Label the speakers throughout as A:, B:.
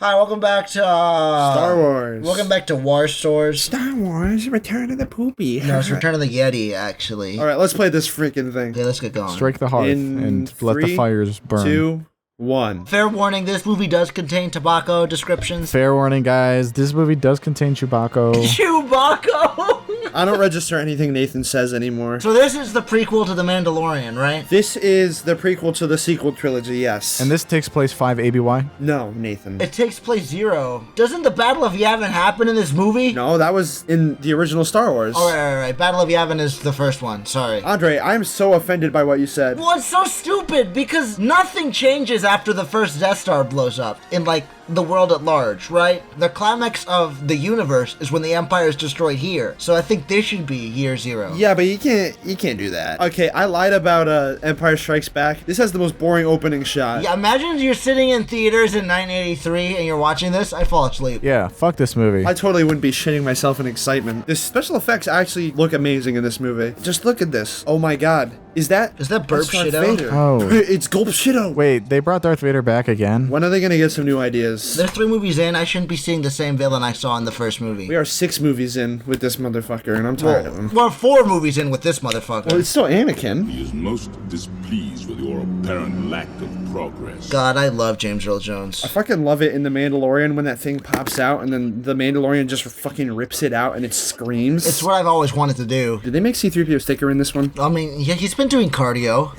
A: Hi, welcome back to
B: Star Wars.
A: Welcome back to War Stores.
B: Star Wars: Return of the Poopy.
A: No, it's Return of the Yeti, actually.
B: All right, let's play this freaking thing.
A: Okay, let's get going.
C: Strike the hearth and let the fires burn.
B: 2, 1.
A: Fair warning: this movie does contain tobacco descriptions.
C: Fair warning, guys. This movie does contain Chewbacca.
A: Chewbacca.
B: I don't register anything Nathan says anymore.
A: So this is the prequel to The Mandalorian, right?
B: This is the prequel to the sequel trilogy, yes.
C: And this takes place 5 ABY.
B: No, Nathan.
A: It takes place 0. Doesn't the Battle of Yavin happen in this movie?
B: No, that was in the original Star Wars.
A: All right. Battle of Yavin is the first one. Sorry.
B: Andre, I am so offended by what you said.
A: Well, it's so stupid because nothing changes after the first Death Star blows up in, like, the world at large, right? The climax of the universe is when the Empire is destroyed here. So I think this should be year 0.
B: Yeah, but you can't do that. Okay, I lied about Empire Strikes Back. This has the most boring opening shot.
A: Yeah, imagine you're sitting in theaters in 1983 and you're watching this. I fall asleep.
C: Yeah, fuck this movie.
B: I totally wouldn't be shitting myself in excitement. The special effects actually look amazing in this movie. Just look at this. Oh my god. Is that
A: Burp
B: that's Darth
A: Shido?
B: Vader.
C: Oh.
B: It's Gulp Shido.
C: Wait, they brought Darth Vader back again?
B: When are they gonna get some new ideas?
A: There's 3 movies in. I shouldn't be seeing the same villain I saw in the first movie.
B: We are 6 movies in with this motherfucker, and I'm tired of him.
A: We're 4 movies in with this motherfucker.
B: Well, it's still Anakin.
D: He is most displeased with your apparent lack of progress.
A: God, I love James Earl Jones.
B: I fucking love it in The Mandalorian when that thing pops out and then the Mandalorian just fucking rips it out and it screams.
A: It's what I've always wanted to do.
B: Did they make C-3PO sticker in this one?
A: I mean, yeah, he's been doing cardio.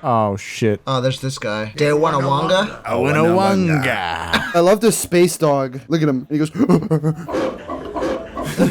C: Oh, shit.
A: Oh, there's this guy. Do you want a wanga?
C: Winawanga.
B: I love this space dog. Look at him. He goes...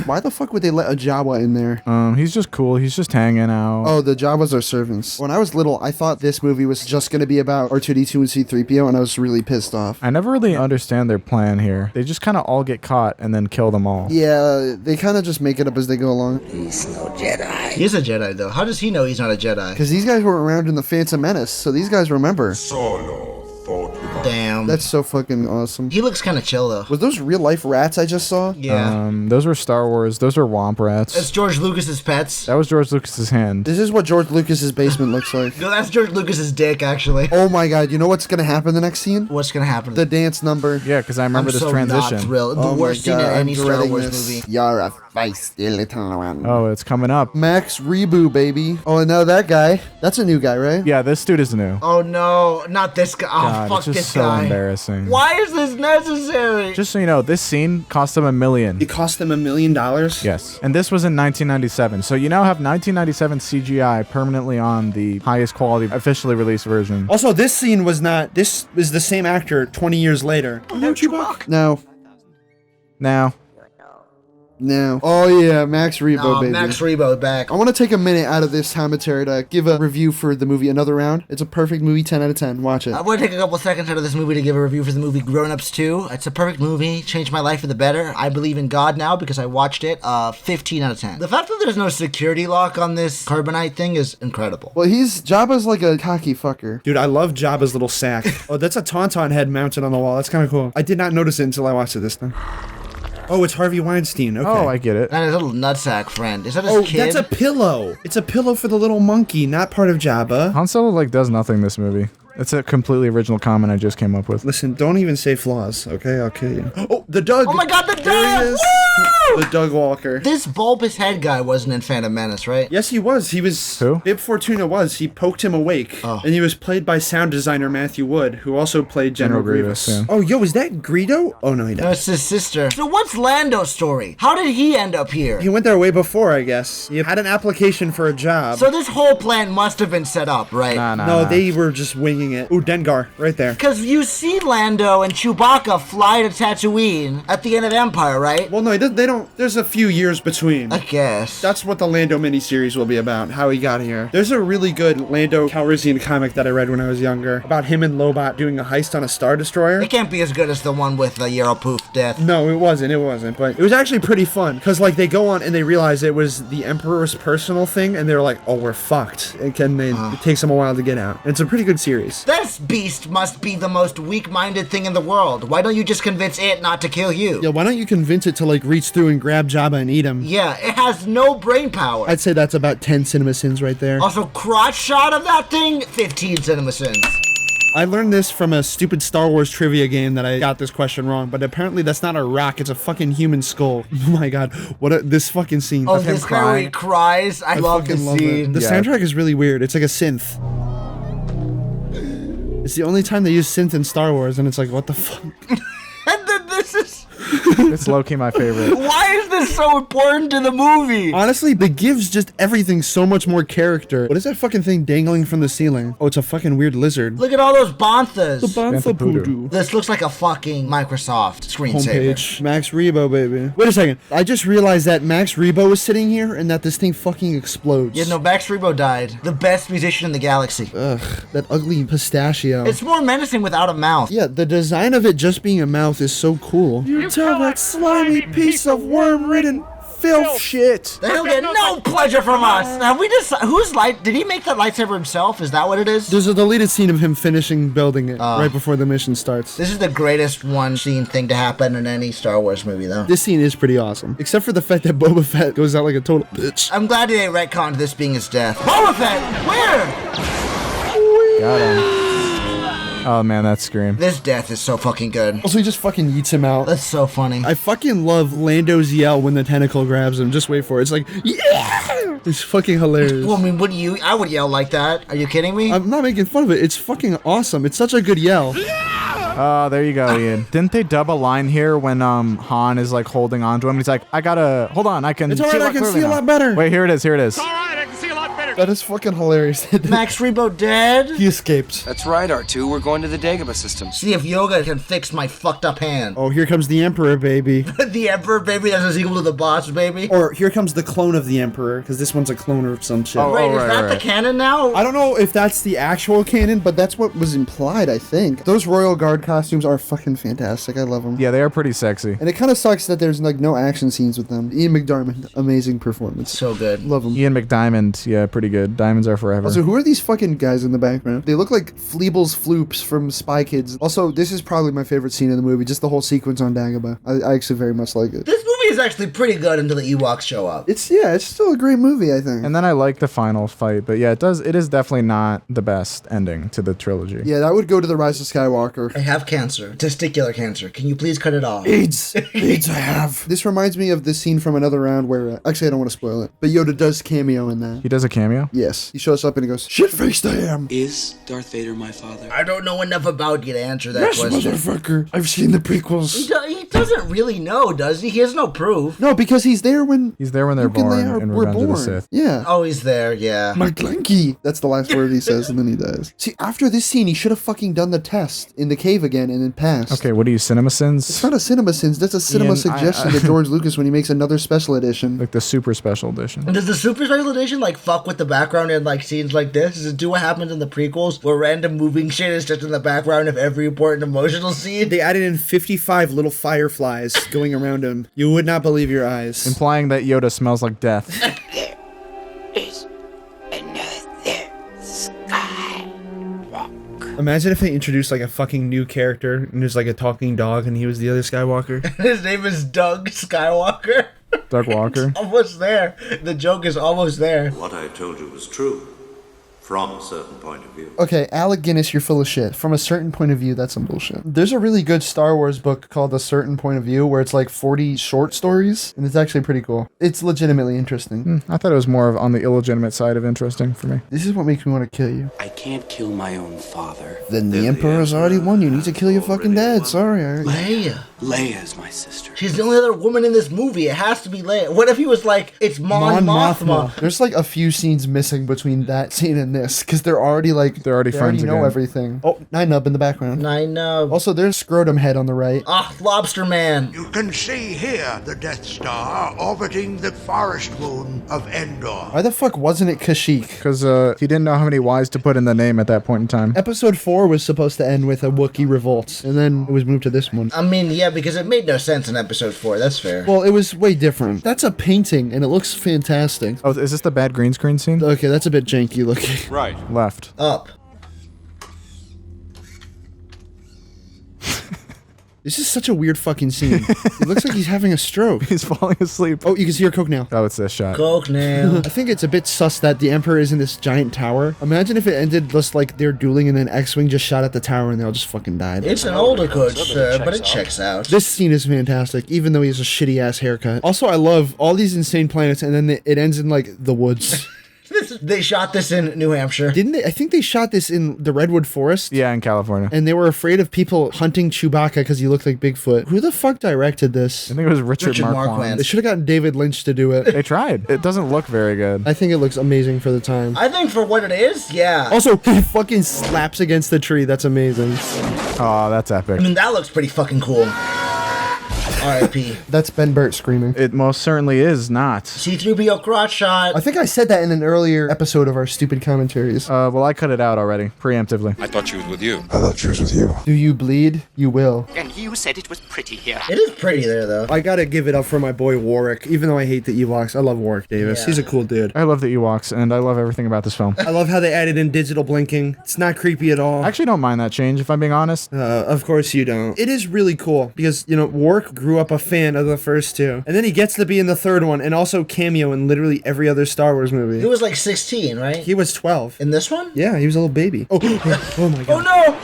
B: Why the fuck would they let a Jawa in there?
C: He's just cool. He's just hanging out.
B: Oh, the Jawas are servants. When I was little, I thought this movie was just going to be about R2-D2 and C-3PO, and I was really pissed off.
C: I never really understand their plan here. They just kind of all get caught and then kill them all.
B: Yeah, they kind of just make it up as they go along.
A: He's no Jedi. He's a Jedi, though. How does he know he's not a Jedi?
B: Because these guys were around in the Phantom Menace, so these guys remember.
D: Solo thought without.
A: Damn.
B: That's so fucking awesome.
A: He looks kind of chill, though.
B: Was those real life rats I just saw?
A: Yeah.
C: Those were Star Wars. Those were Womp Rats.
A: That's George Lucas's pets.
C: That was George Lucas's hand.
B: This is what George Lucas's basement looks like.
A: No, that's George Lucas's dick, actually.
B: Oh my god, you know what's gonna happen in the next scene?
A: What's gonna happen?
B: The dance number.
C: Yeah, because I remember
A: I'm
C: this
A: so
C: transition.
A: not thrilled. The
B: Oh my
A: worst scene in
B: God,
A: any
B: I'm
A: Star
B: dreading
A: Wars
B: this.
A: movie.
B: You're a feisty little one.
C: Oh, it's coming up.
B: Max Reboot, baby. Oh, and now that guy. That's a new guy, right?
C: Yeah, this dude is new.
A: Oh no, not this guy. Oh,
C: God,
A: fuck
C: it's just
A: this
C: so
A: guy.
C: embarrassing.
A: Why is this necessary?
C: Just so you know, this scene cost them $1 million.
B: It cost them $1 million?
C: Yes. And this was in 1997. So you now have 1997 CGI permanently on the highest quality officially released version.
B: Also, this scene was not. This is the same actor 20 years later.
A: Oh, no, Chewbacca.
B: No.
C: Now,
B: No. Oh yeah, Max Rebo,
A: Oh,
B: baby.
A: Max Rebo back.
B: I want to take a minute out of this commentary to give a review for the movie Another Round. It's a perfect movie, 10 out of 10. Watch it.
A: I want to take a couple seconds out of this movie to give a review for the movie Grown Ups 2. It's a perfect movie, changed my life for the better. I believe in God now because I watched it. 15 out of 10. The fact that there's no security lock on this carbonite thing is incredible.
B: Well, Jabba's like a cocky fucker. Dude, I love Jabba's little sack. Oh, that's a Tauntaun head mounted on the wall. That's kind of cool. I did not notice it until I watched it this time. Oh, it's Harvey Weinstein. Okay.
C: oh, I get it.
A: And his little nutsack friend. Is that his
B: Oh,
A: kid?
B: that's a pillow. It's a pillow for the little monkey, not part of Jabba.
C: Han Solo like does nothing this movie. It's a completely original comment I just came up with.
B: Listen, don't even say flaws, okay? I'll kill you. Oh, the Doug.
A: Oh my god, the
B: There he
A: dog!
B: is.
A: Woo!
B: The Doug Walker.
A: This bulbous head guy wasn't in Phantom Menace, right?
B: Yes, he was. He was.
C: Who?
B: Bib Fortuna was. He poked him awake.
A: Oh.
B: And he was played by sound designer Matthew Wood, who also played General Grievous.
C: Yeah.
B: Oh, yo, is that Greedo? Oh, no, he doesn't.
A: That's his sister. So what's Lando's story? How did he end up here?
B: He went there way before, I guess. He had an application for a job.
A: So this whole plan must have been set up, right?
C: Nah.
B: No, they were just winging it. Ooh, Dengar, right there.
A: Because you see Lando and Chewbacca fly to Tatooine at the end of Empire, right?
B: Well, no, they don't. There's a few years between.
A: I guess.
B: That's what the Lando miniseries will be about, how he got here. There's a really good Lando Calrissian comic that I read when I was younger about him and Lobot doing a heist on a Star Destroyer.
A: It can't be as good as the one with the Yarrow Poof death.
B: No, it wasn't, but it was actually pretty fun, because, like, they go on and they realize it was the Emperor's personal thing, and they're like, oh, we're fucked. It takes them a while to get out. And it's a pretty good series.
A: This beast must be the most weak-minded thing in the world. Why don't you just convince it not to kill you?
B: Yeah, why don't you convince it to, like, reach through and grab Jabba and eat him?
A: Yeah, it has no brain power.
B: I'd say that's about 10 cinema sins right there.
A: Also, crotch shot of that thing, 15 cinema sins.
B: I learned this from a stupid Star Wars trivia game that I got this question wrong, but apparently that's not a rock, it's a fucking human skull. Oh my god, this fucking scene.
A: Oh,
B: of him
A: this guy where he cries. I love
B: fucking
A: this
B: love
A: scene.
B: it. The soundtrack is really weird. It's like a synth. It's the only time they use synth in Star Wars, and it's like, what the fuck?
A: And then this is...
C: It's low-key my favorite.
A: Why is this so important to the movie?
B: Honestly, it gives just everything so much more character. What is that fucking thing dangling from the ceiling? Oh, it's a fucking weird lizard.
A: Look at all those banthas.
B: Bantha
C: Poodoo.
B: Poodoo.
A: This looks like a fucking Microsoft screensaver.
B: Homepage. Max Rebo, baby. Wait a second. I just realized that Max Rebo is sitting here and that this thing fucking explodes.
A: Yeah, no, Max Rebo died. The best musician in the galaxy.
B: Ugh, that ugly pistachio.
A: It's more menacing without a mouth.
B: Yeah, the design of it just being a mouth is so cool. You tell that slimy piece of worm-ridden filth shit.
A: They'll get no pleasure from us. Have we just... Whose light... Did he make that lightsaber himself? Is that what it is?
B: There's a deleted scene of him finishing building it right before the mission starts.
A: This is the greatest one-scene thing to happen in any Star Wars movie, though.
B: This scene is pretty awesome. Except for the fact that Boba Fett goes out like a total bitch.
A: I'm glad they retconned this being his death. Boba Fett! Where?
C: Got him. Oh man, that scream.
A: This death is so fucking good.
B: Also, he just fucking yeets him out.
A: That's so funny.
B: I fucking love Lando's yell when the tentacle grabs him. Just wait for it. It's like, yeah! It's fucking hilarious.
A: Well, I mean, I would yell like that. Are you kidding me?
B: I'm not making fun of it. It's fucking awesome. It's such a good yell.
C: Oh, there you go, Ian. Didn't they dub a line here when Han is like holding on to him? He's like, I gotta hold on. I can.
B: It's alright. I can see a lot better.
C: Wait, here it is. Here it is.
B: That is fucking hilarious.
A: Max Rebo dead?
B: He escaped.
E: That's right, R2. We're going to the Dagobah system.
A: See if Yoga can fix my fucked up hand.
B: Oh, here comes the Emperor, baby.
A: The Emperor, baby, that's a sequel to the Boss, baby.
B: Or here comes the clone of the Emperor, because this one's a clone of some shit.
C: Oh,
A: Wait, is
C: right,
A: that the
C: right.
A: canon now?
B: I don't know if that's the actual canon, but that's what was implied, I think. Those Royal Guard costumes are fucking fantastic. I love them.
C: Yeah, they are pretty sexy.
B: And it kind of sucks that there's like no action scenes with them. Ian McDiarmid, amazing performance.
A: So good.
B: Love him.
C: Ian McDiamond, yeah, pretty good. Diamonds are forever.
B: Also, who are these fucking guys in the background? They look like Fleebles Floops from Spy Kids. Also, this is probably my favorite scene in the movie, just the whole sequence on Dagobah. I actually very much like it.
A: This movie is actually pretty good until the Ewoks show up.
B: It's still a great movie, I think.
C: And then I like the final fight, but yeah, it is definitely not the best ending to the trilogy.
B: Yeah, that would go to the Rise of Skywalker.
A: I have cancer. Testicular cancer. Can you please cut it off?
B: AIDS I have. This reminds me of this scene from another round where, actually I don't want to spoil it, but Yoda does cameo in that.
C: He does a cameo?
B: Yes. He shows up and he goes, shit-faced I am.
E: Is Darth Vader my father?
A: I don't know enough about you to answer that
B: Yes,
A: question.
B: motherfucker. I've seen the prequels.
A: He doesn't really know, does he? He has no proof.
B: No, because he's there when
C: He's there when they're
B: Luke and
C: born
B: Leia
C: in
B: were
C: Revenge of the
B: born.
C: Sith.
B: Yeah.
A: Oh, he's there, yeah.
B: My Glenky. That's the last word he says, and then he dies. See, after this scene, he should have fucking done the test in the cave again and then passed.
C: Okay, what are you, Cinema Sins?
B: It's not a cinema sins. That's a cinema
C: Ian,
B: suggestion to George Lucas when he makes another special edition.
C: Like the super special edition.
A: Does the Super Special Edition like fuck with the background in like scenes like this? Does it do what happens in the prequels where random moving shit is just in the background of every important emotional scene?
B: They added in 55 little fireflies going around him. You would not believe your eyes.
C: Implying that Yoda smells like death.
F: Is another skywalk.
B: Imagine if they introduced like a fucking new character and there's like a talking dog and he was the other Skywalker.
A: His name is Doug Skywalker.
C: Doug Walker.
A: Almost there. The joke is almost there.
G: What I told you was true, from a certain point of view.
B: Okay, Alec Guinness, you're full of shit. From a certain point of view, that's some bullshit. There's a really good Star Wars book called A Certain Point of View where it's like 40 short stories, and it's actually pretty cool. It's legitimately interesting.
C: I thought it was more of on the illegitimate side of interesting for me.
B: This is what makes me want to kill you.
E: I can't kill my own father.
B: Then the Emperor's already won. You need to kill your fucking dad. Sorry, Eric.
A: Leia.
E: Leia is my sister.
A: She's the only other woman in this movie. It has to be Leia. What if he was like, it's Mon Mothma?
B: There's like a few scenes missing between that scene and this, because they're already
C: friends
B: know
C: again.
B: everything. Oh, Nine Nub in the background.
A: I know.
B: Also, there's Scrotum Head on the right.
A: Ah, Lobster Man.
F: You can see here the Death Star orbiting the forest moon of Endor.
B: Why the fuck wasn't it Kashyyyk?
C: Because he didn't know how many Ys to put in the name at that point in time.
B: Episode 4 was supposed to end with a Wookiee revolt, and then it was moved to this one.
A: I mean, yeah, because it made no sense in episode 4. That's fair.
B: Well, it was way different. That's a painting, and it looks fantastic.
C: Oh, is this the bad green screen scene?
B: Okay, that's a bit janky looking.
D: Right.
C: Left.
A: Up.
B: This is such a weird fucking scene. It looks like he's having a stroke.
C: He's falling asleep.
B: Oh, you can see her coke now.
C: Oh, it's this shot.
A: Coke now.
B: I think it's a bit sus that the Emperor is in this giant tower. Imagine if it ended just like they're dueling and then X-Wing just shot at the tower and they all just fucking died.
A: It's an older coach, sir, but it checks out.
B: This scene is fantastic, even though he has a shitty ass haircut. Also, I love all these insane planets and then it ends in like the woods.
A: They shot this in New Hampshire.
B: Didn't they? I think they shot this in the Redwood Forest.
C: Yeah, in California.
B: And they were afraid of people hunting Chewbacca because he looked like Bigfoot. Who the fuck directed this?
C: I think it was Richard Marquand.
A: Marquand.
B: They should have gotten David Lynch to do it.
C: They tried. It doesn't look very good.
B: I think it looks amazing for the time.
A: I think for what it is, yeah.
B: Also, he fucking slaps against the tree. That's amazing.
C: Oh, that's epic.
A: I mean, that looks pretty fucking cool. R.I.P.
B: That's Ben Burt screaming.
C: It most certainly is not.
A: C-3PO crotch shot.
B: I think I said that in an earlier episode of our stupid commentaries.
C: Well, I cut it out already, preemptively.
H: I thought she was with you.
F: I thought she was with you.
B: Do you bleed? You will.
I: And you said it was pretty here.
A: It is pretty there, though.
B: I gotta give it up for my boy Warwick. Even though I hate the Ewoks, I love Warwick Davis.
A: Yeah.
B: He's a cool dude.
C: I love the Ewoks, and I love everything about this film.
B: I love how they added in digital blinking. It's not creepy at all.
C: I actually don't mind that change, if I'm being honest.
B: Of course you don't. It is really cool because, you know, Warwick grew up a fan of the first two. And then he gets to be in the third one and also cameo in literally every other Star Wars movie.
A: He was like 16, right?
B: He was 12.
A: In this one?
B: Yeah, he was a little baby. Oh, oh my god.
A: Oh no!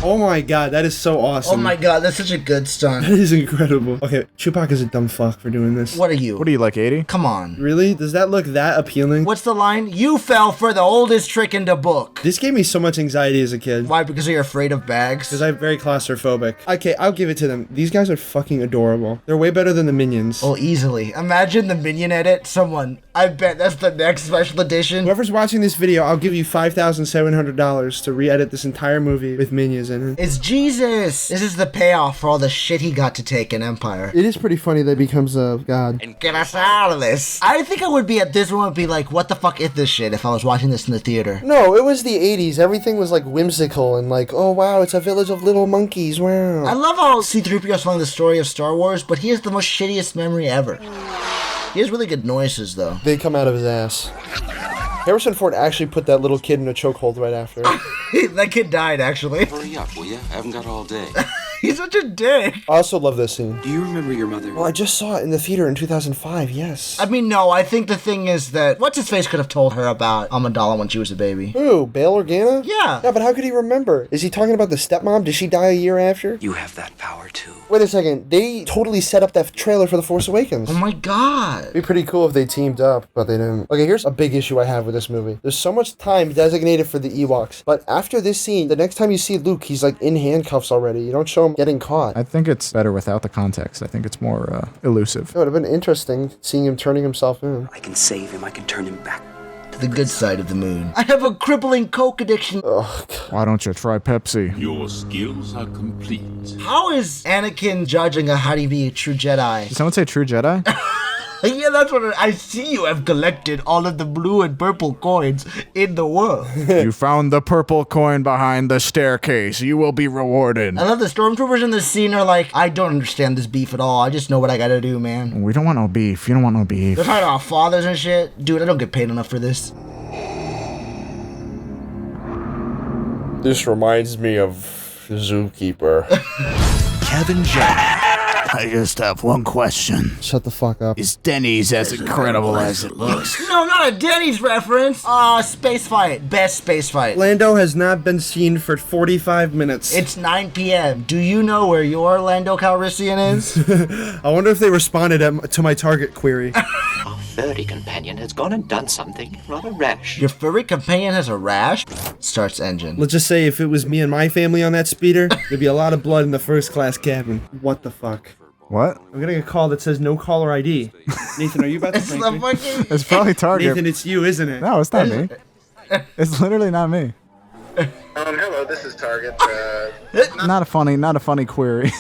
B: Oh my god, that is so awesome.
A: Oh my god, that's such a good stunt.
B: That is incredible. Okay, Chewbacca's a dumb fuck for doing this.
A: What are you?
C: What are you, like 80?
A: Come on.
B: Really? Does that look that appealing?
A: What's the line? You fell for the oldest trick in the book.
B: This gave me so much anxiety as a kid.
A: Why? Because you're afraid of bags?
B: Because I'm very claustrophobic. Okay, I'll give it to them. These guys are fucking adorable. They're way better than the Minions.
A: Oh, easily. Imagine the Minion edit. Someone. I bet that's the next special edition.
B: Whoever's watching this video, I'll give you $5,700 to re-edit this entire movie with Minions in it.
A: It's Jesus. This is the payoff for all the shit he got to take in Empire.
B: It is pretty funny that he becomes a god.
A: And get us out of this. I think I would be at this moment be like, what the fuck is this shit if I was watching this in the theater?
B: No, it was the 80s. Everything was like whimsical and like, oh wow, it's a village of little monkeys. Wow.
A: I love how C-3PO is telling the story of Star Wars, but he has the most shittiest memory ever. He has really good noises, though.
B: They come out of his ass. Harrison Ford actually put that little kid in a chokehold right after.
A: That kid died, actually.
E: Hurry up, will ya? I haven't got all day.
A: He's such a dick.
B: I also love this scene.
E: Do you remember your mother?
B: Well, I just saw it in the theater in 2005, yes.
A: I mean, no, I think the thing is that What's-His-Face could have told her about Amidala when she was a baby.
B: Who, Bail Organa?
A: Yeah.
B: Yeah, but how could he remember? Is he talking about the stepmom? Did she die a year after?
E: You have that power too.
B: Wait a second, they totally set up that trailer for The Force Awakens.
A: Oh my god.
B: It'd be pretty cool if they teamed up, but they didn't. Okay, here's a big issue I have with this movie. There's so much time designated for the Ewoks, but after this scene, the next time you see Luke, he's like in handcuffs already. You don't show him getting caught.
C: I think it's better without the context. I think it's more elusive.
B: It would have been interesting seeing him turning himself in.
E: I can save him. I can turn him back.
A: To the good side of the moon. I have a crippling coke addiction.
B: Oh, God.
C: Why don't you try Pepsi?
D: Your skills are complete.
A: How is Anakin judging a how to be a true Jedi?
C: Did someone say True Jedi?
A: Yeah, that's what I see. You have collected all of the blue and purple coins in the world.
C: You found the purple coin behind the staircase. You will be rewarded.
A: I love the stormtroopers in this scene are like, I don't understand this beef at all. I just know what I gotta do, man.
C: We don't want no beef. You don't want no beef.
A: They're talking about fathers and shit. Dude, I don't get paid enough for this.
B: This reminds me of Zookeeper.
J: Kevin Jack. I just have one question.
B: Shut the fuck up.
J: Is Denny's as incredible as it looks?
A: No, not a Denny's reference. Space fight. Best space fight.
B: Lando has not been seen for 45 minutes.
A: It's 9 p.m. Do you know where your Lando Calrissian is?
B: I wonder if they responded to my Target query.
I: Our furry companion has gone and done something rather rash.
A: Your furry companion has a rash? Starts engine.
B: Let's just say if it was me and my family on that speeder, there'd be a lot of blood in the first class cabin. What the fuck?
C: What?
B: I'm getting a call that says no caller ID. Nathan, are you about to prank me?
C: It's probably Target.
B: Nathan, it's you, isn't it?
C: No, it's not me. It's literally not me.
B: Hello, this is Target.
C: Not a funny query.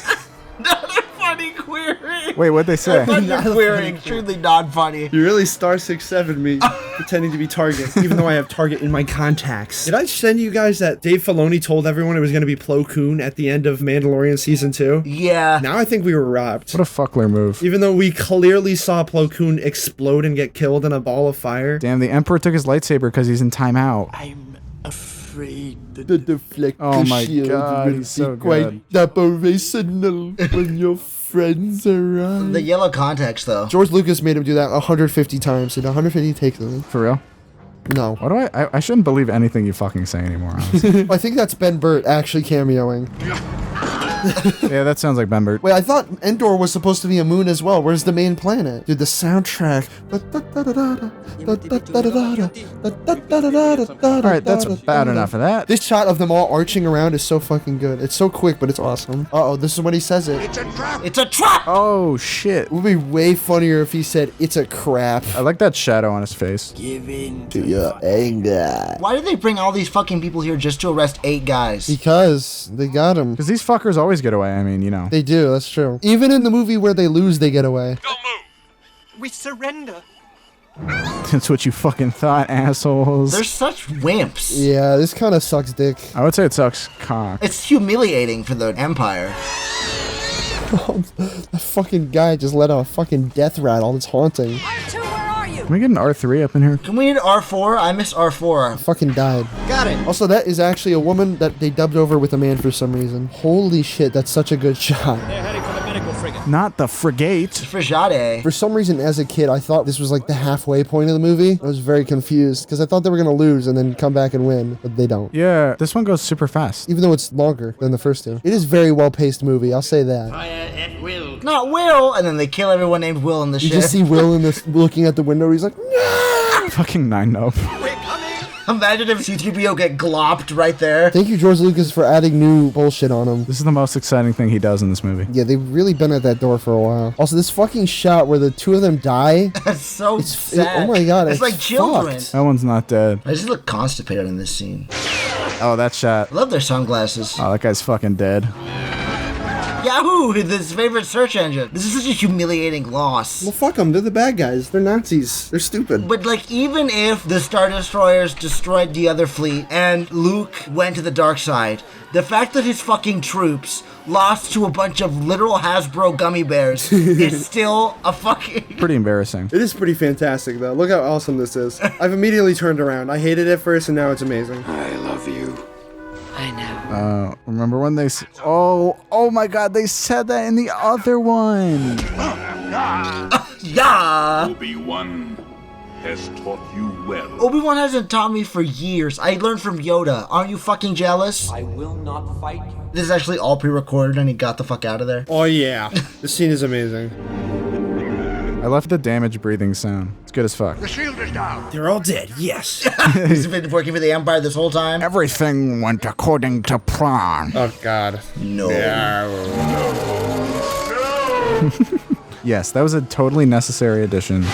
A: Not a funny query.
C: Wait, what'd they say?
A: Funny query, extremely not funny.
B: You really *67 me pretending to be Target, even though I have Target in my contacts. Did I send you guys that Dave Filoni told everyone it was going to be Plo Koon at the end of Mandalorian Season 2?
A: Yeah.
B: Now I think we were robbed.
C: What a fuckler move.
B: Even though we clearly saw Plo Koon explode and get killed in a ball of fire.
C: Damn, the Emperor took his lightsaber because he's in timeout.
J: I'm afraid. afraid that
B: The deflector
C: Oh my
B: shield
C: God,
B: will
C: he's so
B: be quite
C: good.
B: operational when your friends arrive.
A: The yellow context, though.
B: George Lucas made him do that 150 times. Did 150 takes of it?
C: For real?
B: No.
C: What do I shouldn't believe anything you fucking say anymore, honestly.
B: I think that's Ben Burt actually cameoing.
C: Yeah, that sounds like Bembert.
B: Wait, I thought Endor was supposed to be a moon as well. Where's the main planet? Dude, the soundtrack.
C: Alright, that's about enough of that.
B: This shot of them all arching around is so fucking good. It's so quick, but it's awesome. Uh-oh, this is when he says it.
F: It's a trap!
A: It's a trap!
C: Oh, shit.
B: It would be way funnier if he said, it's a crap.
C: I like that shadow on his face.
J: give in
B: To your anger.
A: Why did they bring all these fucking people here just to arrest 8 guys?
B: Because they got him.
C: Because these fuckers always get away. I mean, you know.
B: They do, that's true. Even in the movie where they lose, they get away.
I: We surrender.
C: That's what you fucking thought, assholes.
A: They're such wimps.
B: Yeah, this kind of sucks dick.
C: I would say it sucks cock.
A: It's humiliating for the Empire.
B: That fucking guy just let out a fucking death rattle. It's haunting.
C: Can we get an R3 up in here?
A: Can we get R4? I miss R4.
B: Fucking died.
A: Got it.
B: Also, that is actually a woman that they dubbed over with a man for some reason. Holy shit, that's such a good shot.
C: Not the frigate.
A: Frigade.
B: For some reason, as a kid, I thought this was like the halfway point of the movie. I was very confused because I thought they were going to lose and then come back and win, but they don't.
C: Yeah, this one goes super fast.
B: Even though it's longer than the first two. It is a very well-paced movie, I'll say that.
A: Not Will. And then they kill everyone named Will in the
B: You
A: ship.
B: just see Will in this looking at the window, he's like, no!
C: Fucking 9-0.
A: Imagine if C-3PO get glopped right there.
B: Thank you, George Lucas, for adding new bullshit on him.
C: This is the most exciting thing he does in this movie.
B: Yeah, they've really been at that door for a while. Also, this fucking shot where the two of them die.
A: That's so sad.
B: Oh my god,
A: It's like children.
B: fucked.
C: That one's not dead.
A: I just look constipated in this scene.
C: Oh, that shot.
A: I love their sunglasses.
C: Oh, that guy's fucking dead.
A: Yahoo! His favorite search engine. This is such a humiliating loss.
B: Well, fuck them. They're the bad guys. They're Nazis. They're stupid.
A: But like, even if the Star Destroyers destroyed the other fleet and Luke went to the dark side, the fact that his fucking troops lost to a bunch of literal Hasbro gummy bears is still a fucking...
C: Pretty embarrassing.
B: It is pretty fantastic, though. Look how awesome this is. I've immediately turned around. I hated it first, and now it's amazing.
E: I love you.
I: I know.
C: Remember when they... Oh my god, they said that in the other one.
A: Yeah!
D: Obi-Wan has taught you well.
A: Obi-Wan hasn't taught me for years. I learned from Yoda. Aren't you fucking jealous?
I: I will not fight you.
A: This is actually all pre-recorded and he got the fuck out of there.
B: Oh, yeah. This scene is amazing.
C: I left the damage breathing sound. It's good as fuck.
F: The shield is down.
B: They're all dead. Yes.
A: He's been working for the Empire this whole time.
J: Everything went according to plan.
B: Oh, God.
A: No.
C: Yes, that was a totally necessary addition.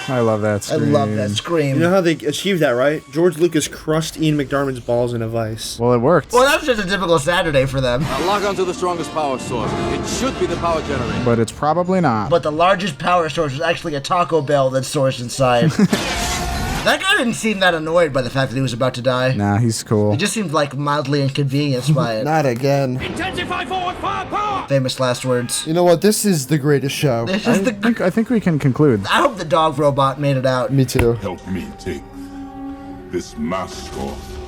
C: I love that
A: I
C: scream.
A: love that scream.
B: You know how they achieved that, right? George Lucas crushed Ian McDiarmid's balls in a vice.
C: Well, it worked.
A: Well, that's just a typical Saturday for them.
E: Lock onto the strongest power source. It should be the power generator.
C: But it's probably not.
A: But the largest power source was actually a Taco Bell that's sourced inside. That guy didn't seem that annoyed by the fact that he was about to die.
C: Nah, he's cool.
A: He just seemed like mildly inconvenienced by it.
B: Not again.
I: Intensify forward firepower!
A: Famous last words.
B: You know what? This is the greatest show.
A: This is
C: I think we can conclude.
A: I hope the dog robot made it out.
B: Me too.
D: Help me take this mask off.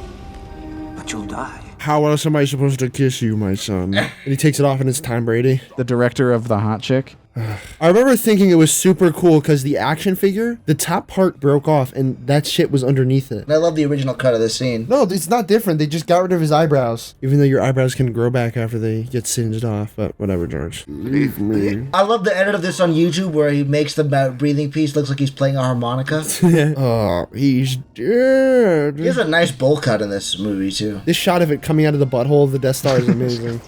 E: But you'll die.
B: How else am I supposed to kiss you, my son? And he takes it off and it's Tom Brady.
C: The director of The Hot Chick.
B: I remember thinking it was super cool because the action figure, the top part broke off and that shit was underneath it.
A: I love the original cut of this scene.
B: No, it's not different. They just got rid of his eyebrows. Even though your eyebrows can grow back after they get singed off. But whatever, George. Leave me.
A: I love the edit of this on YouTube where he makes the breathing piece looks like he's playing a harmonica.
B: Oh, he's dead.
A: He has a nice bowl cut in this movie too.
B: This shot of it coming out of the butthole of the Death Star is amazing.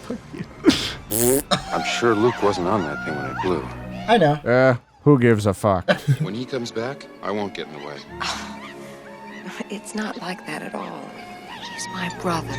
E: I'm sure Luke wasn't on that thing when it blew.
A: I know.
C: Who gives a fuck?
E: When he comes back, I won't get in the way.
H: It's not like that at all. He's my brother.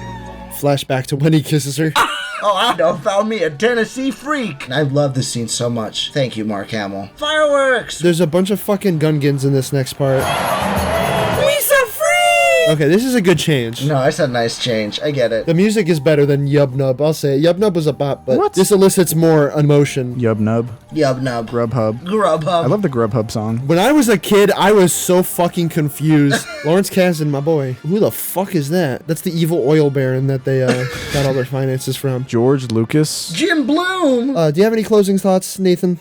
B: Flashback to when he kisses her.
A: Oh, I know, found me a Tennessee freak. I love this scene so much. Thank you, Mark Hamill. Fireworks!
B: There's a bunch of fucking Gungans in this next part.
A: We so free!
B: Okay, this is a good change.
A: No, it's a nice change. I get it.
B: The music is better than Yub Nub. I'll say it. Yub Nub was a bop, but
C: What?
B: this elicits more emotion.
C: Yub Nub.
A: Yub nub.
C: Grubhub.
A: Grubhub.
C: I love the Grubhub song.
B: When I was a kid, I was so fucking confused. Lawrence Kasdan, my boy. Who the fuck is that? That's the evil oil baron that they got all their finances from.
C: George Lucas.
A: Jim Bloom.
B: Do you have any closing thoughts, Nathan?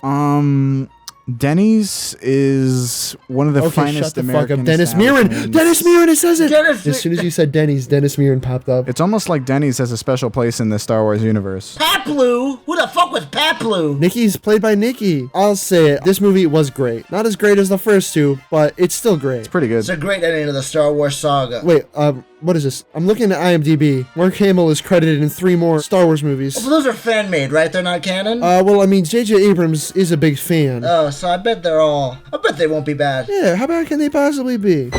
C: Denny's is one of the finest
B: shut the
C: American
B: fuck up. Dennis Mirren.
C: establishments.
B: Dennis Mirren, it says it.
A: Dennis-
B: As soon as you said Denny's, Dennis Mirren popped up.
C: It's almost like Denny's has a special place in the Star Wars universe.
A: Paplu. Who the fuck was Paplu?
B: Nikki's played by Nikki. I'll say it. This movie was great. Not as great as the first two, but it's still great.
C: It's pretty good.
A: It's a great ending to the Star Wars saga.
B: Wait, what is this? I'm looking at IMDb. Mark Hamill is credited in 3 more Star Wars movies.
A: Well, those are fan made, right? They're not canon?
B: Well, I mean, J.J. Abrams is a big fan.
A: Oh, so I bet they won't be bad.
B: Yeah, how bad can they possibly be?